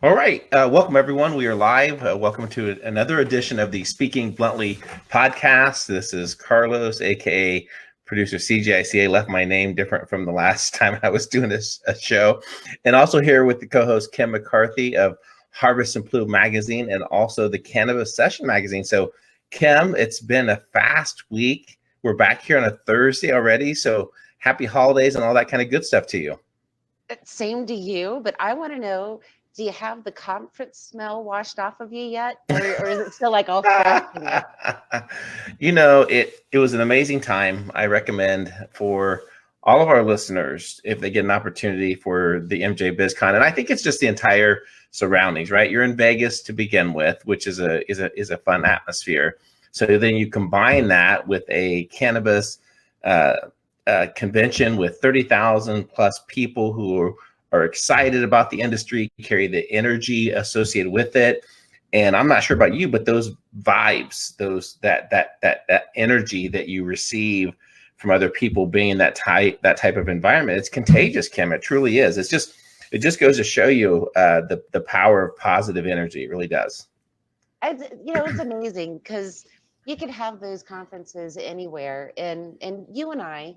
All right. Welcome, everyone. We are live. Welcome to another edition of the Speaking Bluntly podcast. This is Carlos, aka producer CJICA. Left my name different from the last time I was doing a show. And also here with the co host Kim McCarthy of Harvest Plume magazine and also the Cannabis Session magazine. So, Kim, it's been a fast week. We're back here on a Thursday already. So, happy holidays and all that kind of good stuff to you. Same to you, but I want to know, do you have the conference smell washed off of you yet? Or is it still like all fresh in there? It was an amazing time. I recommend for all of our listeners, if they get an opportunity for the MJ BizCon, and I think it's just the entire surroundings, right? You're in Vegas to begin with, which is a fun atmosphere. So then you combine that with a cannabis convention with 30,000 plus people who are excited about the industry, carry the energy associated with it. And I'm not sure about you, but those vibes, that energy that you receive from other people being in that type of environment, it's contagious, Kim. It truly is. It just goes to show you the power of positive energy. It really does. It's amazing because you could have those conferences anywhere, and you and I,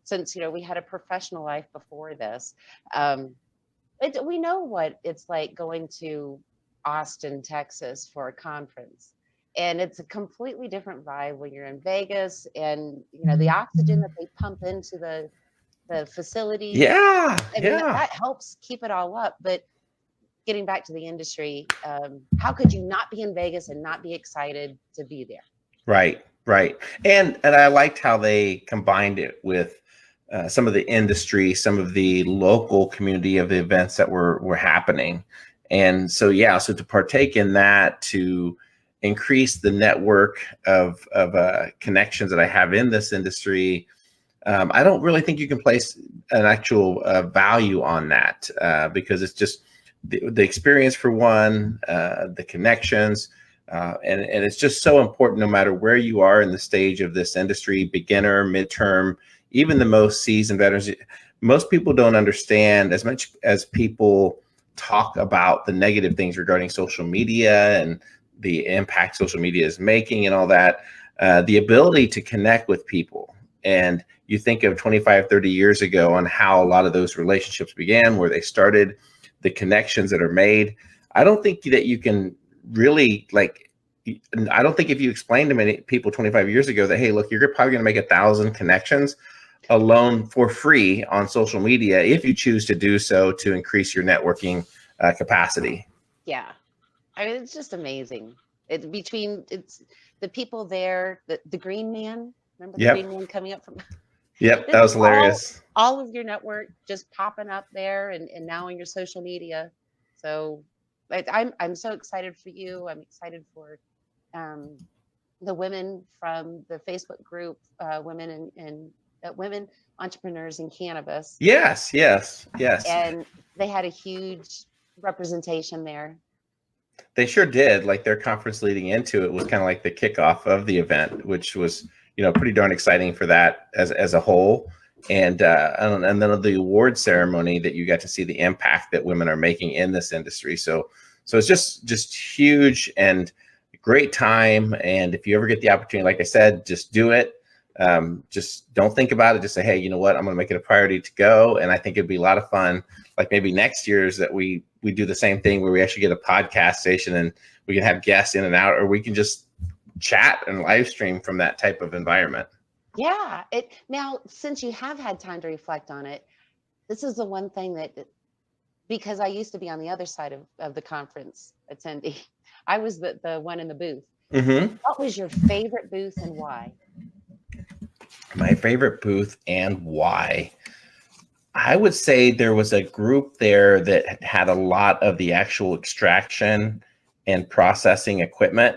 since we had a professional life before this, we know what it's like going to Austin, Texas for a conference. And it's a completely different vibe when you're in Vegas, and the oxygen that they pump into the facilities. Yeah, I mean, that helps keep it all up. But getting back to the industry, how could you not be in Vegas and not be excited to be there? Right. And I liked how they combined it with some of the industry, some of the local community of the events that were happening. And so, so to partake in that, to increase the network of connections that I have in this industry, I don't really think you can place an actual value on that because it's just the experience for one, the connections, and it's just so important no matter where you are in the stage of this industry, beginner, midterm, even the most seasoned veterans. Most people don't understand, as much as people talk about the negative things regarding social media and the impact social media is making and all that, the ability to connect with people. And you think of 25, 30 years ago on how a lot of those relationships began, where they started, the connections that are made. I don't think that you can really I don't think if you explain to many people 25 years ago that, hey, look, you're probably going to make 1,000 connections alone for free on social media if you choose to do so to increase your networking capacity. Yeah. I mean, it's just amazing. It's the people there, the green man. Remember the green man coming up from Yep, that was hilarious. All of your network just popping up there and now on your social media. So I'm so excited for you. I'm excited for the women from the Facebook group, women and women entrepreneurs in cannabis. Yes. And they had a huge representation there. They sure did. Like their conference leading into it was kind of like the kickoff of the event, which was pretty darn exciting for that as a whole. And then the award ceremony that you got to see the impact that women are making in this industry. So it's just huge and great time. And if you ever get the opportunity, like I said, just do it. Just don't think about it. Just say, hey, you know what? I'm going to make it a priority to go. And I think it'd be a lot of fun. Like maybe next year's that we do the same thing where we actually get a podcast station and we can have guests in and out, or we can just chat and live stream from that type of environment. Yeah. Now, since you have had time to reflect on it, this is the one thing that, because I used to be on the other side of the conference attendee, I was the one in the booth. Mm-hmm. What was your favorite booth and why? My favorite booth and why? I would say there was a group there that had a lot of the actual extraction and processing equipment.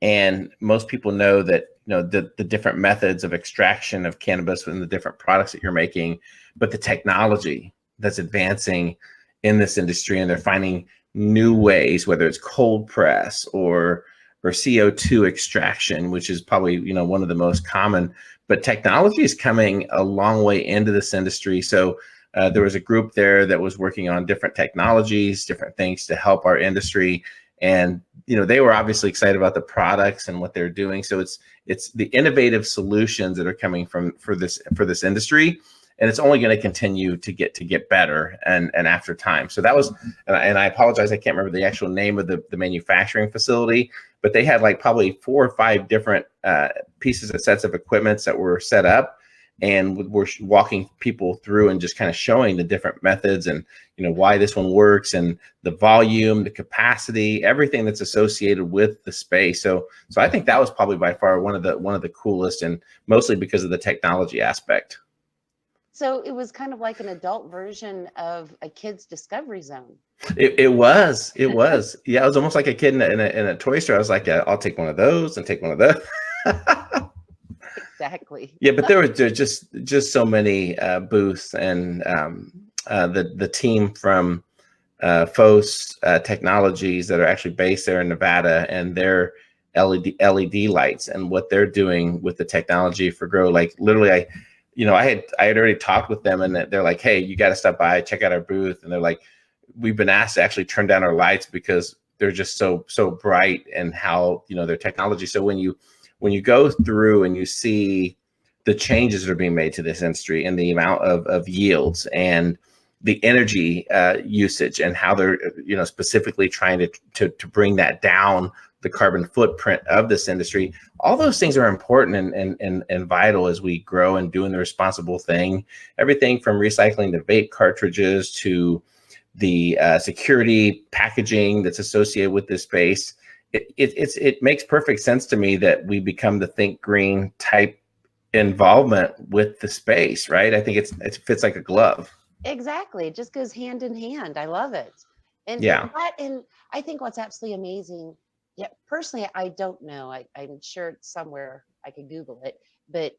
And most people know that, the different methods of extraction of cannabis and the different products that you're making, but the technology that's advancing in this industry, and they're finding new ways, whether it's cold press or CO2 extraction, which is probably, one of the most common, but technology is coming a long way into this industry. So there was a group there that was working on different technologies, different things to help our industry. And they were obviously excited about the products and what they're doing. So it's the innovative solutions that are coming for this industry, and it's only going to continue to get better and after time. So that was, and I apologize, I can't remember the actual name of the manufacturing facility, but they had like probably 4 or 5 different pieces of sets of equipments that were set up, and we're walking people through and just kind of showing the different methods and why this one works and the volume, the capacity, everything that's associated with the space. So I think that was probably by far one of the coolest, and mostly because of the technology aspect. So it was kind of like an adult version of a kid's discovery zone. It was. Yeah, it was almost like a kid in a toy store. I was like, yeah, I'll take one of those and take one of those. Exactly. Yeah, but there just so many booths, and the team from FOS Technologies that are actually based there in Nevada, and their LED lights and what they're doing with the technology for grow. Like literally, I had already talked with them, and they're like, hey, you got to stop by, check out our booth. And they're like, we've been asked to actually turn down our lights because they're just so bright, and how their technology. So when you go through and you see the changes that are being made to this industry, and the amount of yields and the energy usage, and how they're specifically trying to bring that down, the carbon footprint of this industry, all those things are important and vital as we grow and doing the responsible thing. Everything from recycling the vape cartridges to the security packaging that's associated with this space. It makes perfect sense to me that we become the think green type involvement with the space, right? I think it fits like a glove. Exactly. It just goes hand in hand. I love it. And Yeah. and I think what's absolutely amazing, yeah, personally, I don't know. I'm sure it's somewhere I could Google it, but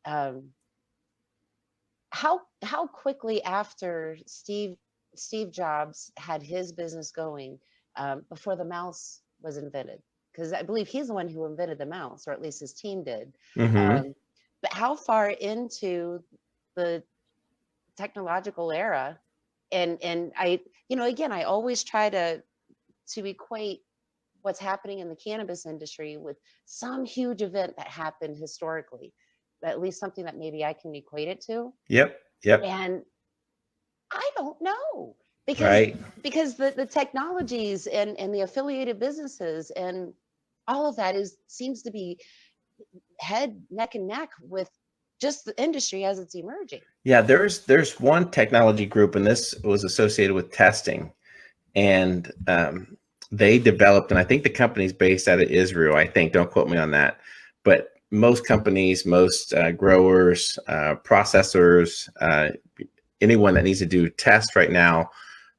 how quickly after Steve Jobs had his business going, before the mouse was invented, because I believe he's the one who invented the mouse, or at least his team did. Mm-hmm. But how far into the technological era, and I, again, I always try to equate what's happening in the cannabis industry with some huge event that happened historically, at least something that maybe I can equate it to. Yep. And I don't know, because Right. the technologies and the affiliated businesses and all of that seems to be neck and neck with just the industry as it's emerging. Yeah, there's one technology group, and this was associated with testing, and they developed, and I think the company's based out of Israel. I think, don't quote me on that, but most companies, most growers, processors, anyone that needs to do tests right now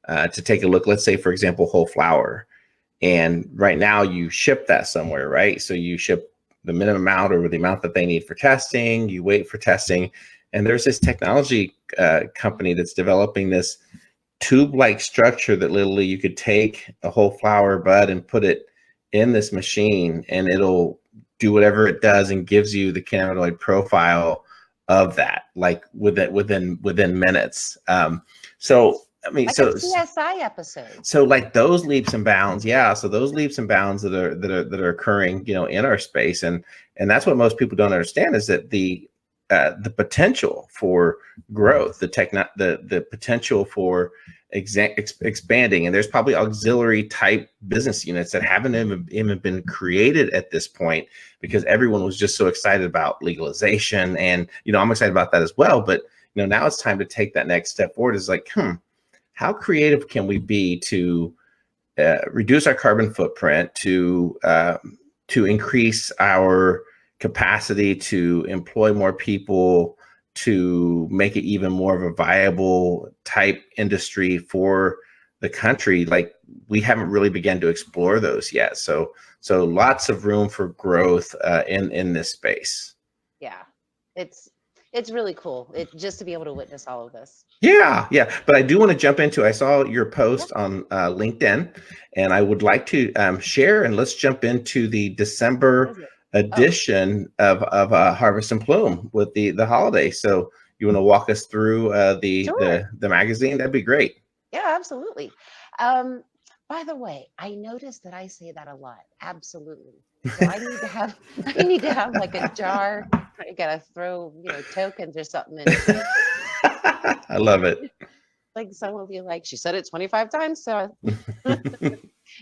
to take a look. Let's say, for example, whole flower, and right now you ship that somewhere, right? So you ship the minimum amount or the amount that they need for testing. You wait for testing. And there's this technology company that's developing this tube-like structure that literally you could take a whole flower bud and put it in this machine, and it'll do whatever it does and gives you the cannabinoid profile of that, like within minutes. So I mean, like a CSI episode. So like those leaps and bounds, yeah. So those leaps and bounds that are occurring, in our space, and that's what most people don't understand, is that the potential for growth, the potential for expanding, and there's probably auxiliary type business units that haven't even been created at this point, because everyone was just so excited about legalization, and I'm excited about that as well. But now it's time to take that next step forward. Is like, how creative can we be to reduce our carbon footprint, to increase our capacity to employ more people, to make it even more of a viable type industry for the country? Like, we haven't really begun to explore those yet. So lots of room for growth in this space. Yeah, it's really cool. Just to be able to witness all of this. Yeah. But I do want to jump into, I saw your post on LinkedIn, and I would like to share, and let's jump into the December edition of Harvest and Plume with the holiday. So you want to walk us through Sure. the magazine, that'd be great. Yeah, absolutely. Um, by the way, I noticed that I say that a lot. Absolutely. So I need to have I need to have like a jar. I gotta throw, tokens or something in it. I love it. Like someone will be like, she said it 25 times. So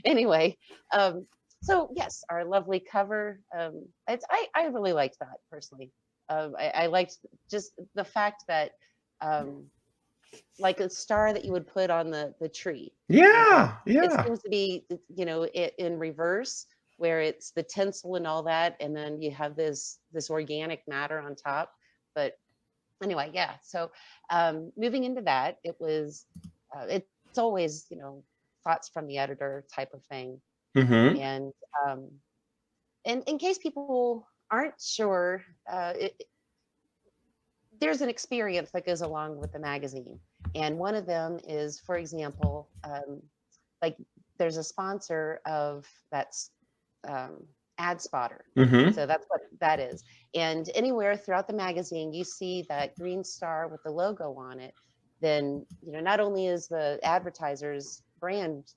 anyway, um, so yes, our lovely cover. I really liked that personally. I liked just the fact that um, like a star that you would put on the tree. Yeah, It yeah. seems to be, in reverse, where it's the tinsel and all that, and then you have this organic matter on top. But anyway, yeah. So moving into that, it's always, thoughts from the editor type of thing. Mm-hmm. And and in case people aren't sure, there's an experience that goes along with the magazine. And one of them is, for example, like there's a sponsor of that's ad spotter. Mm-hmm. So that's what that is. And anywhere throughout the magazine, you see that green star with the logo on it, then, not only is the advertiser's brand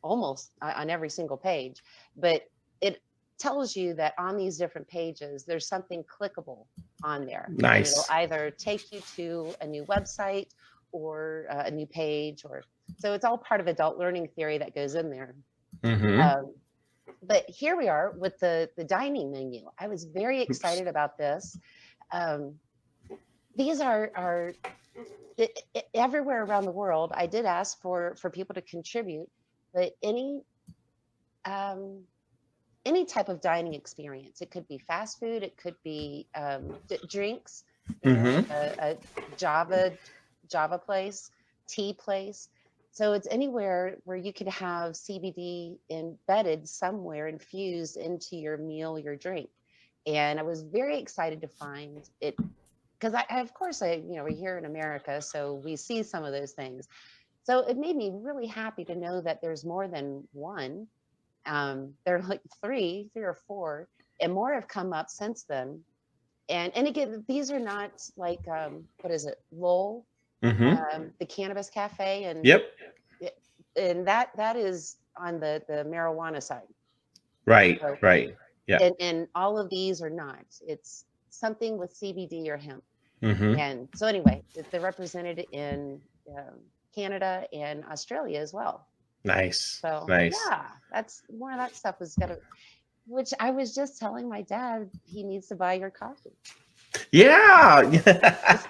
almost on every single page, but it tells you that on these different pages, there's something clickable on there, and it'll Nice. either take you to a new website or a new page, or so it's all part of adult learning theory that goes in there. Mm-hmm. Um, but here we are with the dining menu. I was very Oops. excited about this. Um, these are everywhere around the world. I did ask for people to contribute, but um, any type of dining experience. It could be fast food. It could be drinks. Like Mm-hmm. a Java Java place, tea place. So it's anywhere where you could have CBD embedded somewhere, infused into your meal, your drink. And I was very excited to find it because of course, we're here in America, so we see some of those things. So it made me really happy to know that there's more than one. There are like three or four, and more have come up since then. And again, these are not like what is it, Lowell, Mm-hmm. the Cannabis Cafe, Yep. and that is on the marijuana side. Right. So Right. Yeah. and all of these are not. It's something with CBD or hemp. Mm-hmm. And so anyway, they're represented in Canada and Australia as well. Nice. So Nice. yeah, that's more of that stuff was gonna. Which I was just telling my dad he needs to buy your coffee. Yeah. The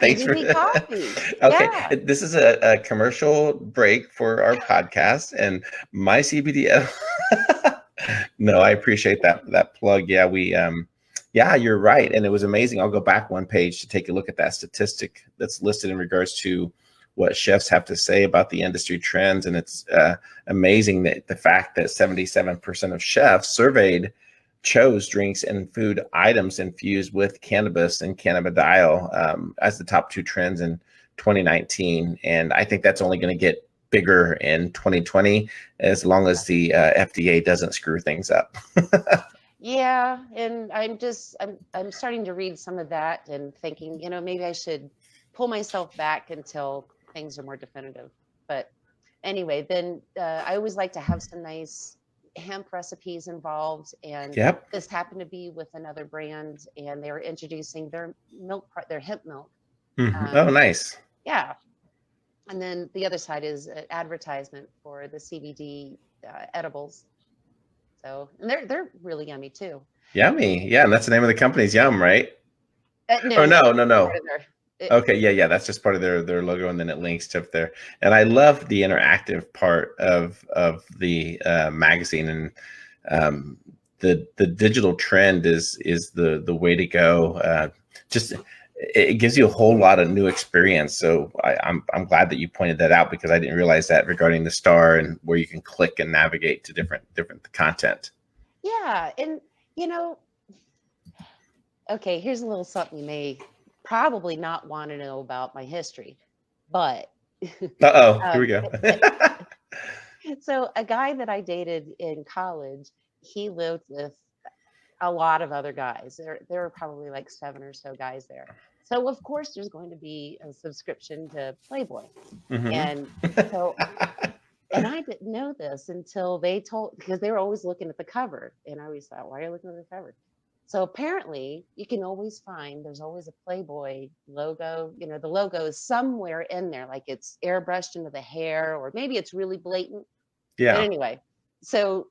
Thanks for CBD coffee. okay. Yeah. This is a commercial break for our podcast and my CBD. No, I appreciate that plug. Yeah, yeah, you're right. And it was amazing. I'll go back one page to take a look at that statistic that's listed in regards to what chefs have to say about the industry trends. And it's amazing that the fact that 77% of chefs surveyed chose drinks and food items infused with cannabis and cannabidiol as the top two trends in 2019. And I think that's only going to get bigger in 2020 as long as the FDA doesn't screw things up. Yeah, and I'm starting to read some of that and thinking, maybe I should pull myself back until things are more definitive. But anyway, then I always like to have some nice hemp recipes involved, and Yep. this happened to be with another brand, and they were introducing their their hemp milk. Mhm. Oh, Um, nice. yeah, and then the other side is an advertisement for the CBD edibles. So, and they're really yummy too. Yummy. Yeah, and that's the name of the company's Yum, right? No, Or no, no, that's no, part no. of their. Okay, yeah, yeah, that's just part of their logo, and then it links to up there. And I love the interactive part of the magazine, and um, the digital trend is the way to go. Just it gives you a whole lot of new experience. So I'm glad that you pointed that out because I didn't realize that regarding the star and where you can click and navigate to different content. Yeah, and you know, okay, here's a little something you may probably not want to know about my history, but Uh-oh, here we um, go. so a guy that I dated in college, he lived with a lot of other guys. There are probably like 7 or so guys there. So of course there's going to be a subscription to Playboy. Mm-hmm. And so, and I didn't know this until they told, because they were always looking at the cover. And I always thought, why are you looking at the cover? So apparently you can always find, there's always a Playboy logo. You know, the logo is somewhere in there, like it's airbrushed into the hair, or maybe it's really blatant. But Yeah. anyway, so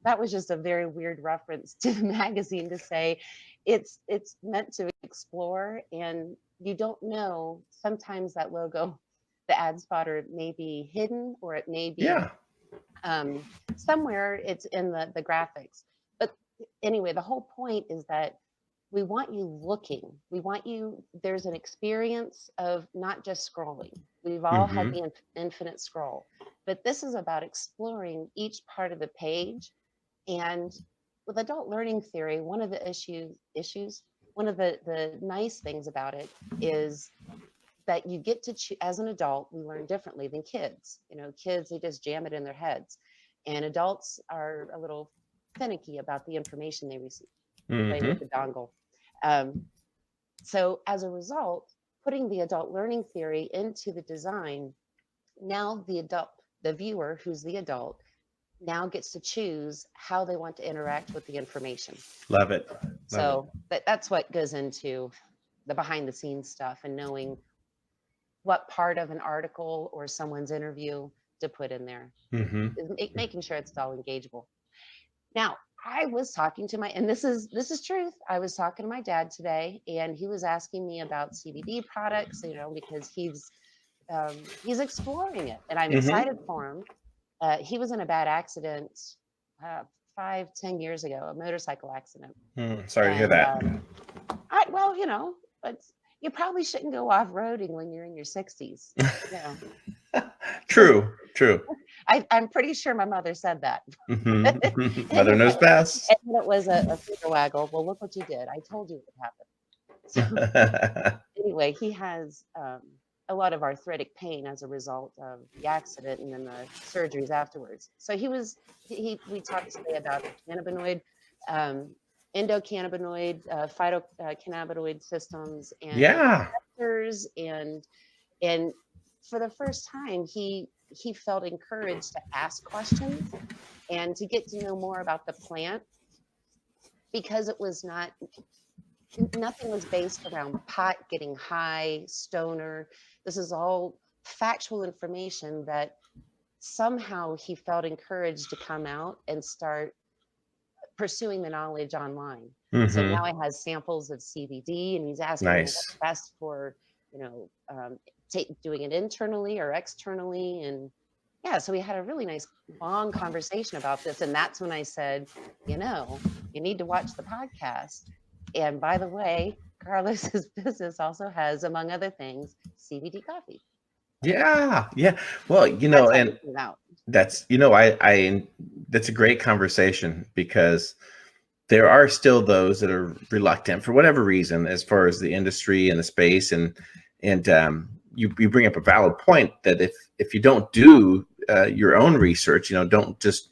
that was just a very weird reference to the magazine to say it's meant to explore, and you don't know, sometimes that logo, the ad spotter, may be hidden, or it may be Yeah. somewhere it's in the graphics. But anyway, the whole point is that we want you looking. We want you, there's an experience of not just scrolling. We've all had Mm-hmm. the infinite scroll, but this is about exploring each part of the page. And with adult learning theory, one of the issues, one of the nice things about it is that you get to choose. As an adult, we learn differently than kids. You know, kids, they just jam it in their heads, and adults are a little finicky about the information they receive. They play with Mm-hmm. the dongle. Um, so as a result, putting the adult learning theory into the design, now the viewer, who's the adult, now gets to choose how they want to interact with the information. Love it. Love it. So that's what goes into the behind the scenes stuff, and knowing what part of an article or someone's interview to put in there, Mm-hmm. is making sure it's all engageable. Now, I was talking to and this is truth. I was talking to my dad today, and he was asking me about CBD products, you know, because he's exploring it, and I'm Mm-hmm. excited for him. He was in a bad accident 5-10 years ago, a motorcycle accident. Sorry to hear And that. well, you know, you probably shouldn't go off-roading when you're in your 60s. You know, True. True. I'm pretty sure my mother said that. Mm-hmm. Mother Anyway, knows best. and then it was a finger waggle. Well, look what you did. I told you it would happen. So anyway, he has a lot of arthritic pain as a result of the accident and then the surgeries afterwards. So we talked today about the cannabinoid, um, endocannabinoid, phytocannabinoid systems, and Yeah. receptors, and for the first time he felt encouraged to ask questions and to get to know more about the plant, because it was nothing was based around pot, getting high, stoner. This is all factual information that somehow he felt encouraged to come out and start pursuing the knowledge online. So Mm-hmm. now he has samples of CBD, and he's asking me what's Nice. best for, you know, doing it internally or externally. And yeah, so we had a really nice long conversation about this. And that's when I said, you know, you need to watch the podcast. And by the way, Carlos's business also has, among other things, CBD coffee. Yeah. Yeah. Well, That's how we and came out. that's, I that's a great conversation because there are still those that are reluctant for whatever reason, as far as the industry and the space. And you bring up a valid point that if you don't do your own research, don't just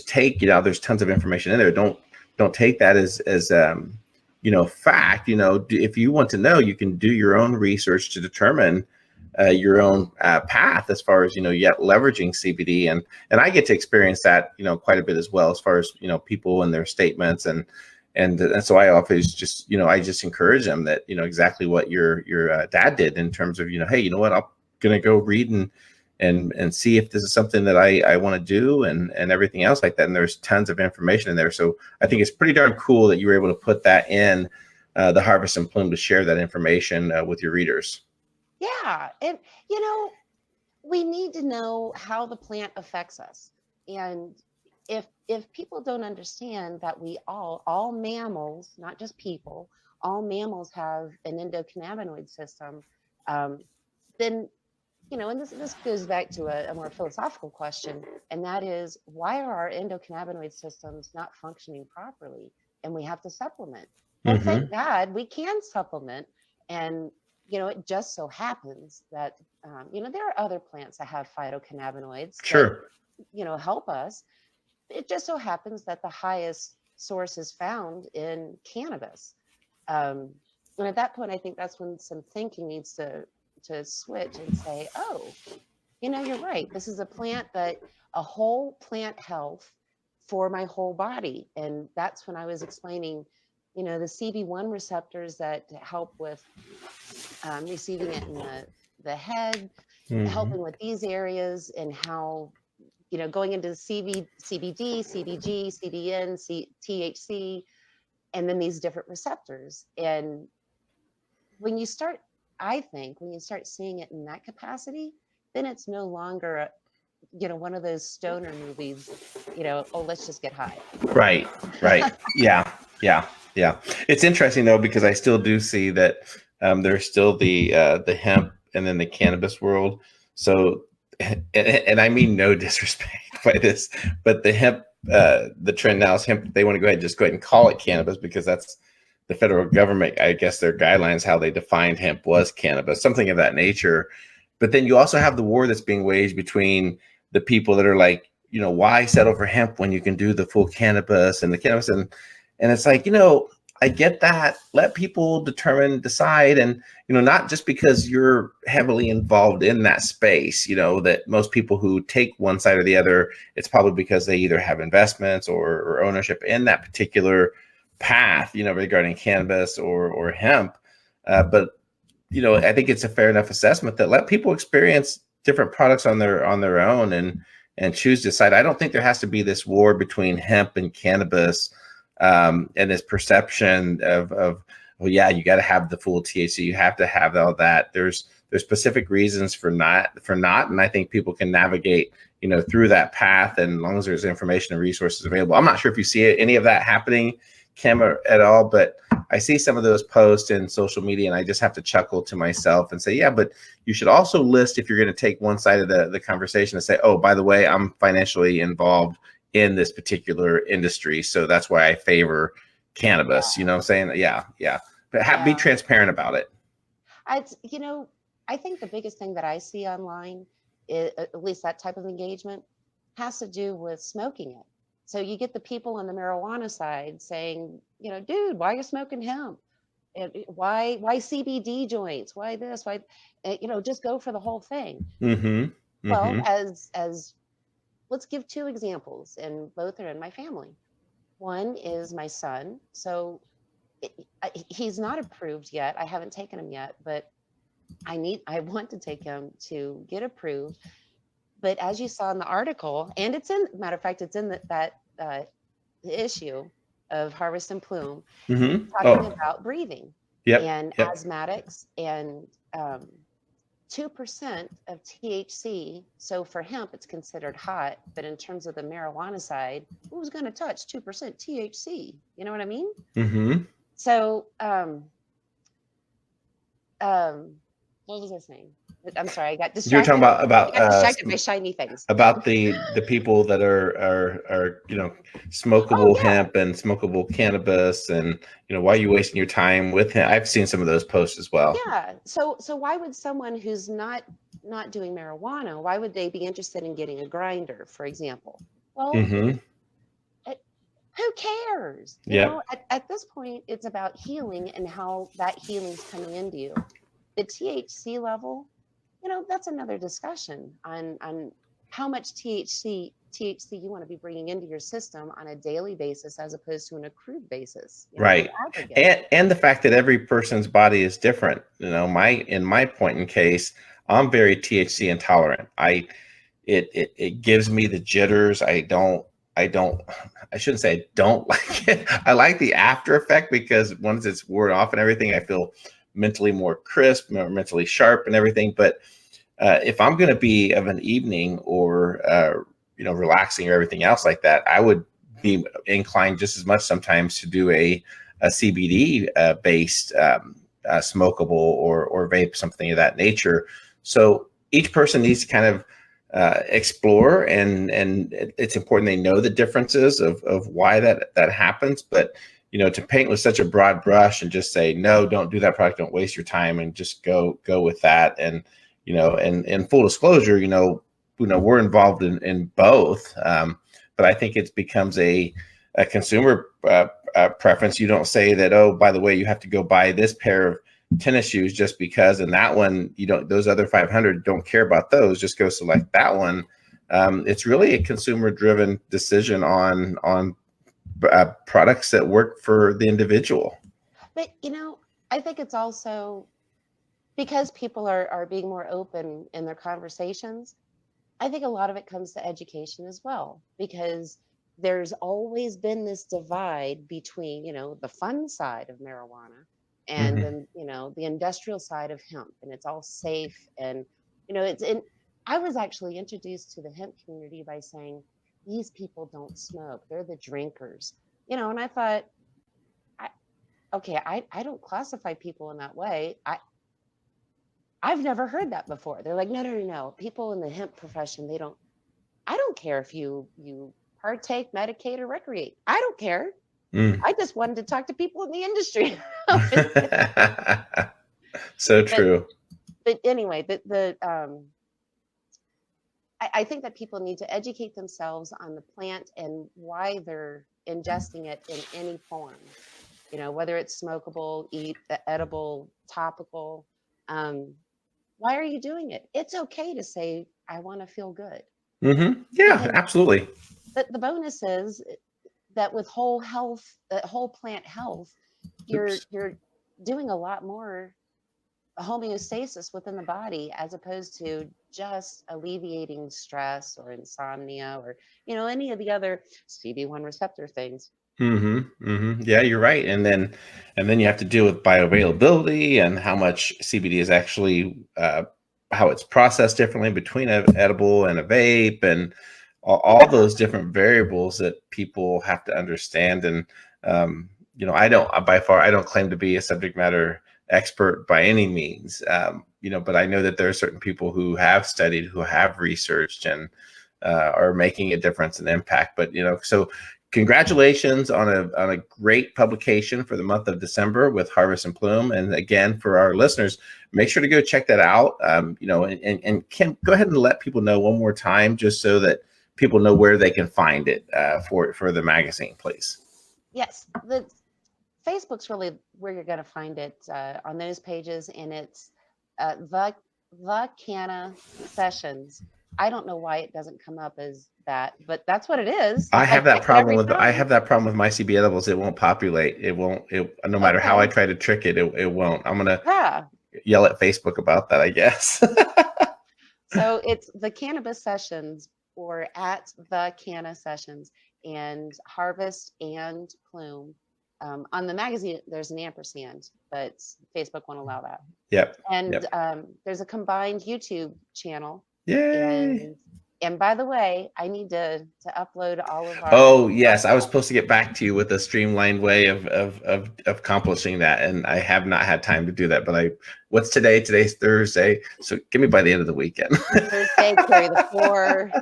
take, there's tons of information in there. Don't take that as fact. If you want to know, you can do your own research to determine your own path as far as yet leveraging CBD. And I get to experience that quite a bit as well, as far as people and their statements. And so I always just I just encourage them that exactly what your dad did, in terms of hey, you know what, I'm gonna go read and see if this is something that I want to do, and everything else like that. And there's tons of information in there, so I think it's pretty darn cool that you were able to put that in the Harvest and Plume to share that information with your readers. Yeah. And, you know, we need to know how the plant affects us. And if people don't understand that we all mammals, not just people, all mammals have an endocannabinoid system, um, then, and this goes back to a more philosophical question, and that is, why are our endocannabinoid systems not functioning properly and we have to supplement? Well, Mm-hmm. thank God we can supplement. And it just so happens that there are other plants that have phytocannabinoids that Sure. help us. It just so happens that the highest source is found in cannabis. Um, and at that point, I think that's when some thinking needs to switch and say, oh, you're right. This is a plant, but a whole plant health for my whole body. And that's when I was explaining, the CB1 receptors that help with receiving it in the head, Mm-hmm. helping with these areas, and how, going into CBD, CBG, CBN, THC, and then these different receptors. And when you start, I think, when you start seeing it in that capacity, then it's no longer, one of those stoner movies, oh, let's just get high. Right, right. Yeah, yeah, yeah. It's interesting though, because I still do see that there's still the hemp and then the cannabis world. So, and I mean no disrespect by this, but the hemp, the trend now is hemp. They want to go ahead and call it cannabis because that's the federal government. I guess their guidelines, how they defined hemp was cannabis, something of that nature. But then you also have the war that's being waged between the people that are like, why settle for hemp when you can do the full cannabis and the cannabis, and it's like, I get that. Let people decide, and not just because you're heavily involved in that space. That most people who take one side or the other, it's probably because they either have investments or ownership in that particular path, regarding cannabis or hemp. But I think it's a fair enough assessment that let people experience different products on their own and choose to decide. I don't think there has to be this war between hemp and cannabis, and this perception of well, yeah, you got to have the full THC, you have to have all that. There's specific reasons for not, and I think people can navigate through that path, and as long as there's information and resources available. I'm not sure if you see any of that happening, Kim, at all, but I see some of those posts in social media, and I just have to chuckle to myself and say, yeah, but you should also list, if you're going to take one side of the conversation, and say, oh, by the way, I'm financially involved in this particular industry, so that's why I favor cannabis. Yeah. You know what I'm saying? Yeah, yeah. But be Yeah. transparent about it. I think the biggest thing that I see online, at least that type of engagement, has to do with smoking it. So you get the people on the marijuana side saying, dude, why are you smoking hemp? And why CBD joints? Why this? Why, just go for the whole thing. Mm-hmm. Well, Mm-hmm. as let's give two examples, and both are in my family. One is my son. So he's not approved yet. I haven't taken him yet, but I want to take him to get approved. But as you saw in the article, and matter of fact, it's in that issue of Harvest and Plume, Mm-hmm. talking Oh, about breathing yep, and yep. asthmatics, and 2% of THC. So for hemp, it's considered hot, but in terms of the marijuana side, who's going to touch 2% THC? You know what I mean? Mm-hmm. So, what was I saying? I'm sorry, I got You're talking distracted. I about got distracted by shiny things. about the people that are Oh smokable yeah, hemp and smokable cannabis, and why are you wasting your time with him? I've seen some of those posts as well. yeah. So why would someone who's not doing marijuana, why would they be interested in getting a grinder, for example? Well, Mm-hmm. who cares? Yep. At this point, it's about healing and how that healing's coming into you. The THC level, that's another discussion on how much THC you want to be bringing into your system on a daily basis, as opposed to an accrued basis, an Right. aggregate. And the fact that every person's body is different. In my point in case, I'm very THC intolerant. It gives me the jitters. I don't I shouldn't say I don't like it. I like the after effect, because once it's worn off and everything, I feel mentally more crisp, more mentally sharp and everything. But if I'm going to be of an evening, or relaxing or everything else like that, I would be inclined just as much sometimes to do a CBD based smokable or vape, something of that nature. So each person needs to kind of explore, and it's important they know the differences of why that happens. But to paint with such a broad brush and just say, no, don't do that product, don't waste your time, and just go with that. And and full disclosure, we're involved in both. but I think it becomes a consumer preference. You don't say that, oh, by the way, you have to go buy this pair of tennis shoes just because, and that one, you don't, those other 500 don't care about those, just go select that one. It's really a consumer driven decision on products that work for the individual. But I think it's also because people are being more open in their conversations. I think a lot of it comes to education as well, because there's always been this divide between, the fun side of marijuana and Mm-hmm. then, the industrial side of hemp, and it's all safe. And, it's in, I was actually introduced to the hemp community by saying, these people don't smoke, they're the drinkers, and I thought, I, okay, I don't classify people in that way. I've never heard that before. They're like, no, no, no, no. People in the hemp profession, I don't care if you partake, medicate, or recreate. I don't care. Mm. I just wanted to talk to people in the industry. So but true. but anyway, I think that people need to educate themselves on the plant and why they're ingesting it in any form. Whether it's smokable, edible, topical. Why are you doing it? It's okay to say, I want to feel good. Mm-hmm. Yeah, Because absolutely. the bonus is that with whole health, whole plant health, you're Oops. you're doing a lot more homeostasis within the body, as opposed to just alleviating stress or insomnia or any of the other CB1 receptor things. Mm-hmm. Mm-hmm. Yeah, you're right. And then you have to deal with bioavailability and how much CBD is actually how it's processed differently between an edible and a vape, and all those different variables that people have to understand. And I don't I don't claim to be a subject matter expert by any means. But I know that there are certain people who have studied, who have researched, and are making a difference and impact. But so congratulations on a great publication for the month of December with Harvest and Plume. And again, for our listeners, make sure to go check that out. And Kim, go ahead and let people know one more time, just so that people know where they can find it for the magazine, please. Yes, the Facebook's really where you're going to find it, on those pages, and it's the Canna Sessions. I don't know why it doesn't come up as that, but that's what it is. I I have that check it problem every with time. my CB edibles. It won't populate. It won't. No matter how I Okay. try to trick it, it won't. I'm gonna Yeah. yell at Facebook about that, I guess. So it's the Cannabis Sessions, or at the Canna Sessions, and Harvest and Plume. On the magazine, there's an ampersand, but Facebook won't allow that. Yep. And Yep. there's a combined YouTube channel. Yay. And by the way, I need to upload all of our Oh yes, I was podcasts. supposed to get back to you with a streamlined way of accomplishing that, and I have not had time to do that. But what's today? Today's Thursday, so give me by the end of the weekend. Thursday, carry the 4.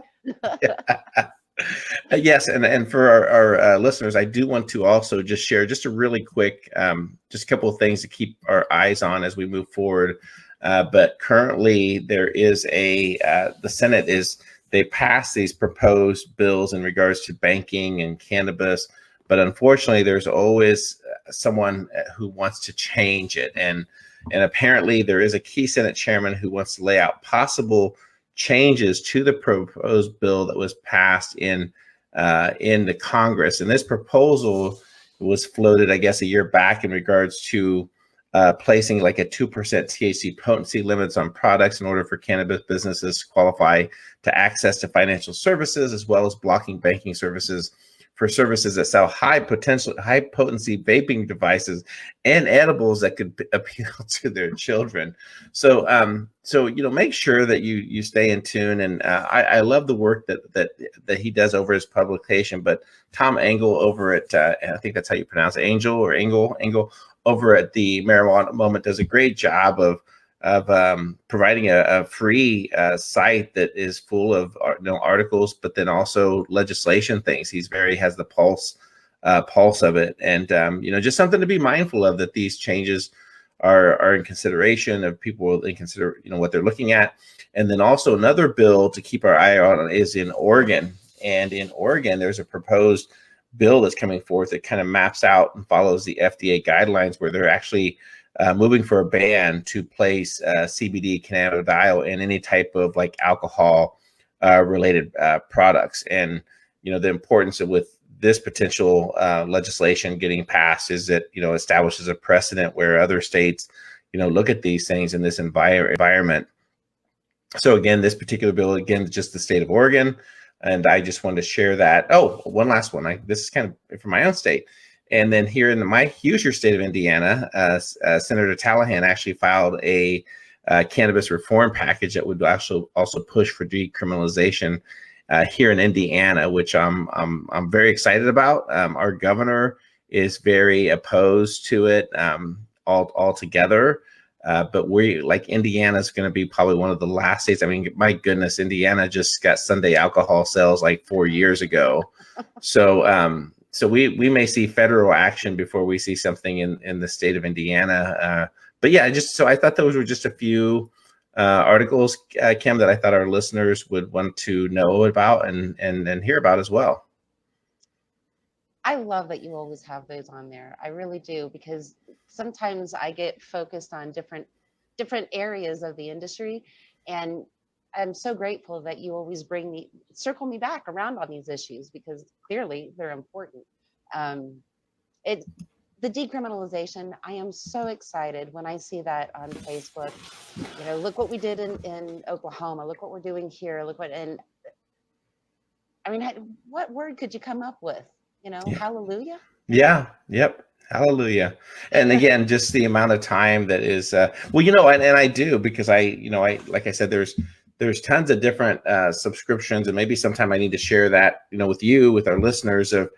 Yes, and for our listeners, I do want to also just share just a really quick, just a couple of things to keep our eyes on as we move forward. But currently, there is the Senate they passed these proposed bills in regards to banking and cannabis, but unfortunately, there's always someone who wants to change it, and apparently, there is a key Senate chairman who wants to lay out possible changes to the proposed bill that was passed in the Congress. And this proposal was floated, I guess, a year back in regards to placing like a 2% THC potency limits on products in order for cannabis businesses to qualify to access to financial services, as well as blocking banking services for services that sell high potency vaping devices and edibles that could appeal to their children. So, make sure that you stay in tune. And I love the work that he does over his publication. But Tom Engel over at I think that's how you pronounce it, Engel over at the Marijuana Moment does a great job of providing a free site that is full of articles, but then also legislation things. Has the pulse of it, and just something to be mindful of, that these changes are in consideration of people. They consider what they're looking at. And then also another bill to keep our eye on is in Oregon, And in Oregon, there's a proposed bill that's coming forth that kind of maps out and follows the FDA guidelines, where they're actually moving for a ban to place CBD cannabidiol in any type of like alcohol related products. And the importance of with this potential legislation getting passed is that establishes a precedent where other states look at these things in this environment. So again, this particular bill, again, just the state of Oregon. And I just wanted to share that. Oh, one last one. This is kind of from my own state. And then here in my Hoosier state of Indiana, Senator Tallahan actually filed a cannabis reform package that would also push for decriminalization here in Indiana, which I'm very excited about. Our governor is very opposed to it altogether. But Indiana is going to be probably one of the last states. I mean, my goodness, Indiana just got Sunday alcohol sales like 4 years ago. So we may see federal action before we see something in the state of Indiana. But yeah, so I thought those were just a few articles, Kim, that I thought our listeners would want to know about and hear about as well. I love that you always have those on there. I really do, because sometimes I get focused on different areas of the industry, and I'm so grateful that you always circle me back around on these issues, because clearly they're important. The decriminalization, I am so excited when I see that on Facebook. Look what we did in Oklahoma. Look what we're doing here. And I mean, what word could you come up with? Hallelujah. Yeah. Yep. Hallelujah. And again, just the amount of time that is, and I do, because I like I said, there's tons of different subscriptions, and maybe sometime I need to share that, with our listeners of,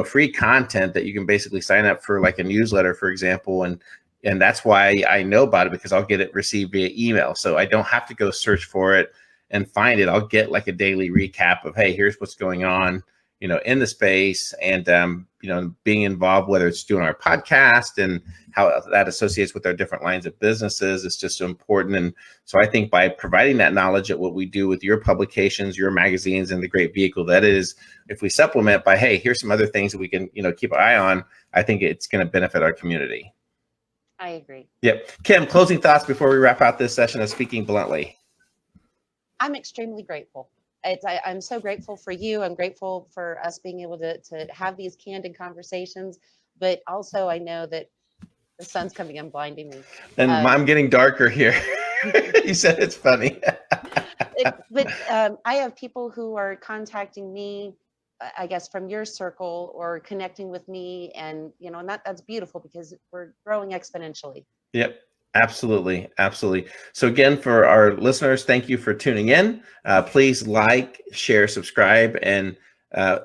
free content that you can basically sign up for, like a newsletter, for example. And that's why I know about it, because I'll get it received via email. So I don't have to go search for it and find it. I'll get like a daily recap of, hey, here's what's going on, in the space, and, being involved, whether it's doing our podcast and how that associates with our different lines of businesses, is just so important. And so I think by providing that knowledge at what we do with your publications, your magazines, and the great vehicle that is, if we supplement by, hey, here's some other things that we can, keep our eye on, I think it's going to benefit our community. I agree. Yep. Kim, closing thoughts before we wrap out this session of Speaking Bluntly. I'm extremely grateful. I'm so grateful for you. I'm grateful for us being able to have these candid conversations, but also I know that the sun's coming and blinding me. And I'm getting darker here. You said it's funny. But I have people who are contacting me, I guess, from your circle, or connecting with me, and and that's beautiful, because we're growing exponentially. Yep. Absolutely. Absolutely. So again, for our listeners, thank you for tuning in. Please like, share, subscribe, and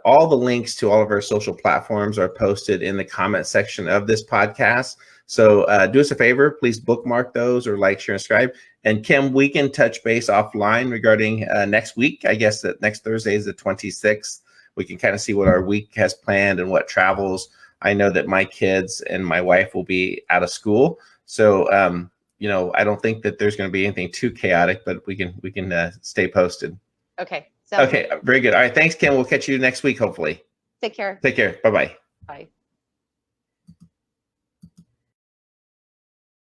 all the links to all of our social platforms are posted in the comment section of this podcast. So do us a favor, please bookmark those, or like, share, and subscribe. And Kim, we can touch base offline regarding next week. I guess that next Thursday is the 26th. We can kind of see what our week has planned and what travels. I know that my kids and my wife will be out of school. So, I don't think that there's going to be anything too chaotic, but we can stay posted. Okay. Okay. Very good. All right. Thanks, Kim. We'll catch you next week, hopefully. Take care. Take care. Bye-bye. Bye.